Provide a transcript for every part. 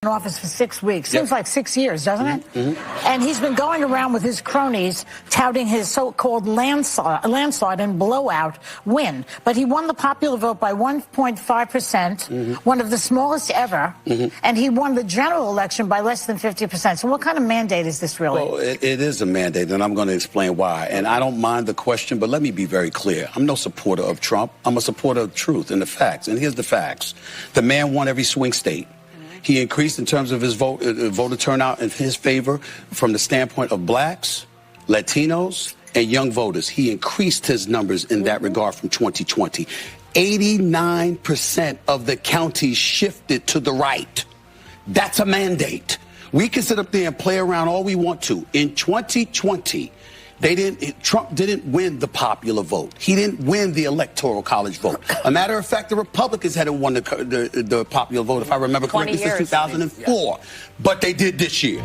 in office for 6 weeks. Seems like 6 years, doesn't it? And he's been going around with his cronies touting his so-called landslide and blowout win. But he won the popular vote by 1.5%, one of the smallest ever, and he won the general election by less than 50%. So what kind of mandate is this really? Well, it is a mandate, and I'm going to explain why. And I don't mind the question, but let me be very clear. I'm no supporter of Trump. I'm a supporter of truth and the facts. And here's the facts. The man won every swing state. He increased in terms of his voter turnout in his favor from the standpoint of blacks, Latinos, and young voters. He increased his numbers in that regard from 2020. 89% of the counties shifted to the right. That's a mandate. We can sit up there and play around all we want to. In 2020, Trump didn't win the popular vote. He didn't win the electoral college vote. A matter of fact, the Republicans hadn't won the popular vote, if I remember correctly, since 2004. But they did this year.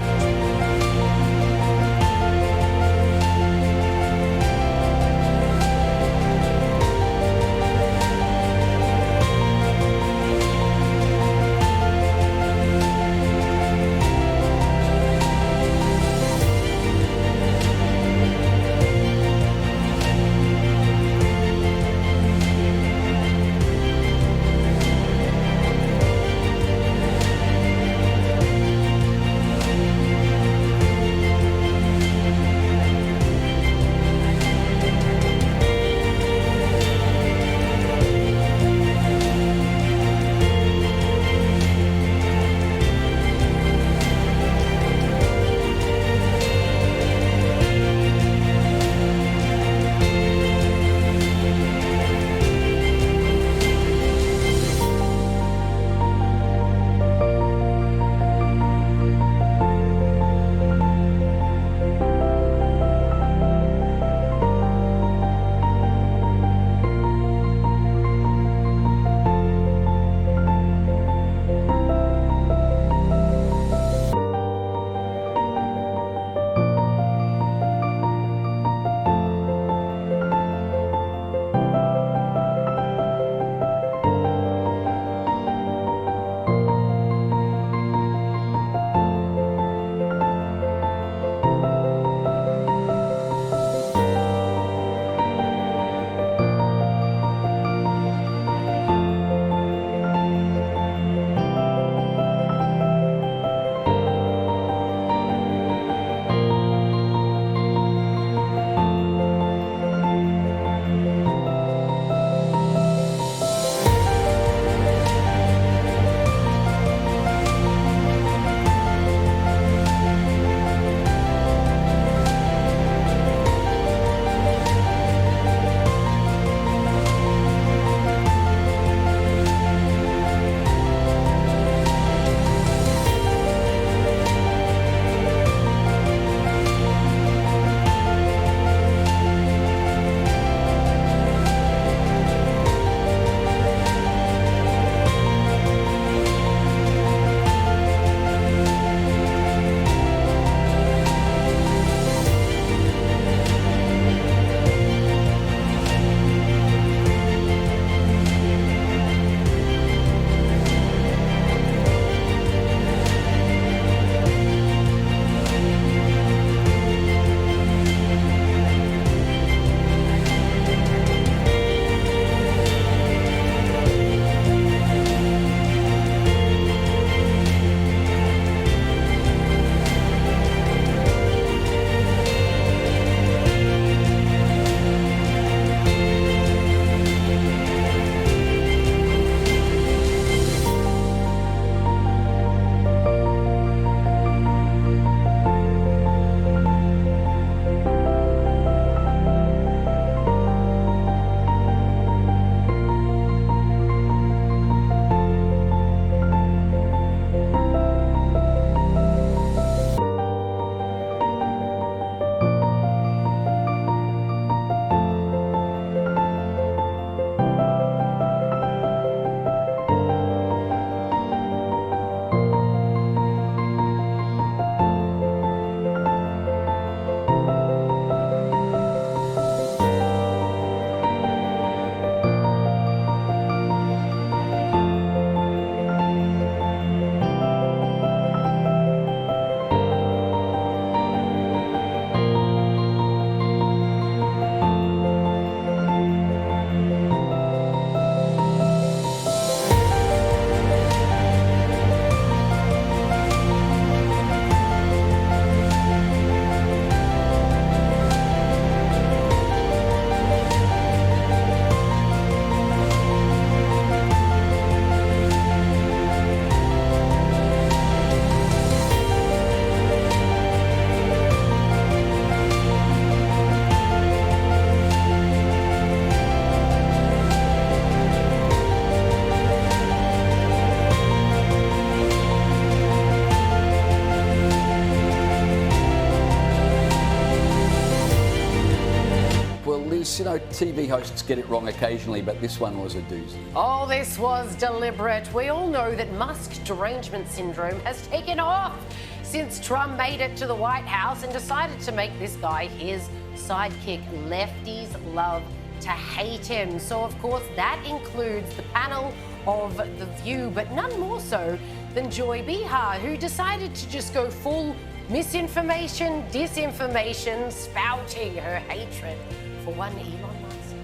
TV hosts get it wrong occasionally, but this one was a doozy. Oh, this was deliberate. We all know that Musk derangement syndrome has taken off since Trump made it to the White House and decided to make this guy his sidekick. Lefties love to hate him. So, of course, that includes the panel of The View, but none more so than Joy Behar, who decided to just go full misinformation, disinformation, spouting her hatred for one Elon Musk.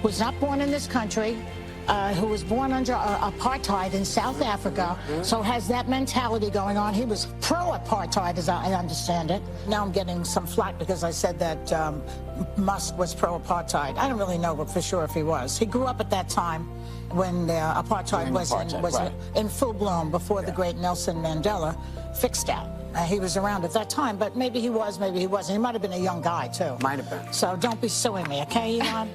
Was not born in this country, who was born under apartheid in South Africa, so has that mentality going on. He was pro-apartheid, as I understand it. Now I'm getting some flack because I said that Musk was pro-apartheid. I don't really know for sure if he was. He grew up at that time when apartheid was in full bloom, before the great Nelson Mandela fixed that. He was around at that time, but maybe he was, maybe he wasn't. He might have been a young guy, too. Might have been. So don't be suing me, okay, Elon?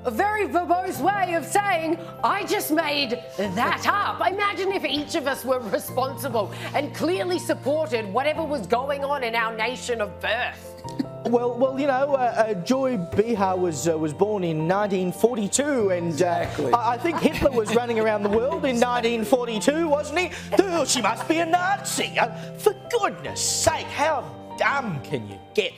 A very verbose way of saying, I just made that up. Imagine if each of us were responsible and clearly supported whatever was going on in our nation of birth. Well, you know, Joy Behar was born in 1942, and Exactly. I think Hitler was running around the world in 1942, wasn't he? Oh, she must be a Nazi. For goodness sake, how dumb can you get?